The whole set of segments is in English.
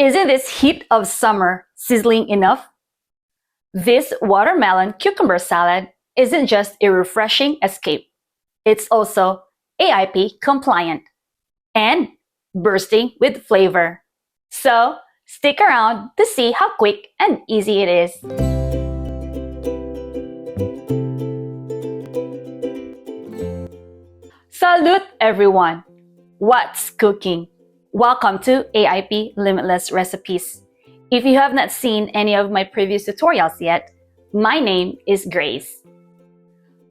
Isn't this heat of summer sizzling enough? This watermelon cucumber salad isn't just a refreshing escape. It's also AIP compliant and bursting with flavor. So stick around to see how quick and easy it is. Salute everyone! What's cooking? Welcome to AIP Limitless Recipes. If you have not seen any of my previous tutorials yet, my name is Grace.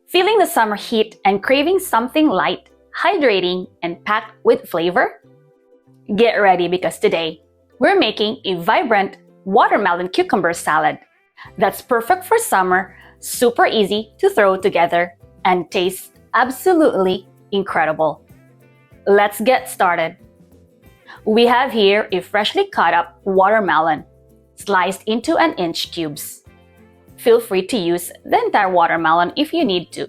Feeling the summer heat and craving something light, hydrating, and packed with flavor? Get ready because today, we're making a vibrant watermelon cucumber salad that's perfect for summer, super easy to throw together, and tastes absolutely incredible. Let's get started. We have here a freshly cut up watermelon, sliced into 1-inch cubes. Feel free to use the entire watermelon if you need to,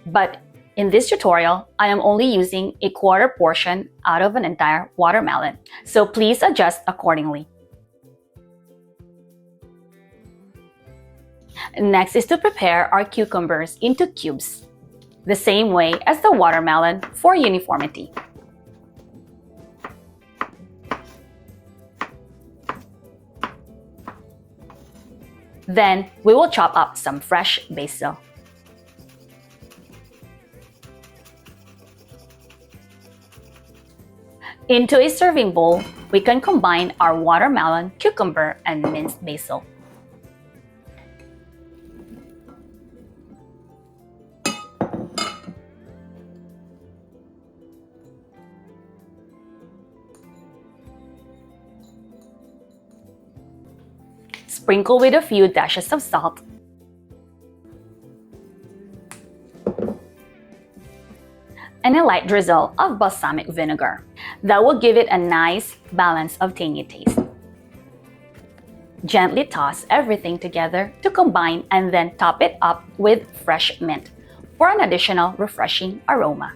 but in this tutorial, I am only using a quarter portion out of an entire watermelon, so please adjust accordingly. Next is to prepare our cucumbers into cubes, the same way as the watermelon for uniformity. Then we will chop up some fresh basil. Into a serving bowl, we can combine our watermelon, cucumber, and minced basil. Sprinkle with a few dashes of salt. And a light drizzle of balsamic vinegar. That will give it a nice balance of tangy taste. Gently toss everything together to combine and then top it up with fresh mint for an additional refreshing aroma.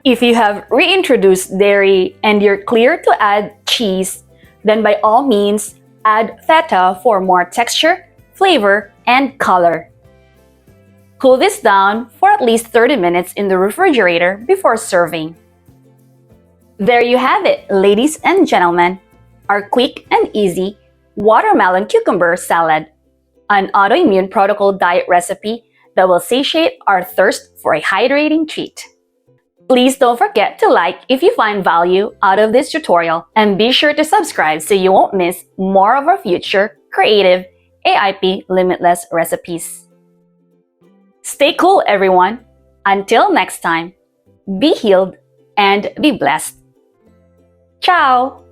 If you have reintroduced dairy and you're clear to add cheese, then by all means, add feta for more texture, flavor, and color. Cool this down for at least 30 minutes in the refrigerator before serving. There you have it, ladies and gentlemen, our quick and easy watermelon cucumber salad, an autoimmune protocol diet recipe that will satiate our thirst for a hydrating treat. Please don't forget to like if you find value out of this tutorial, and be sure to subscribe so you won't miss more of our future creative AIP Limitless recipes. Stay cool, everyone. Until next time, be healed and be blessed. Ciao!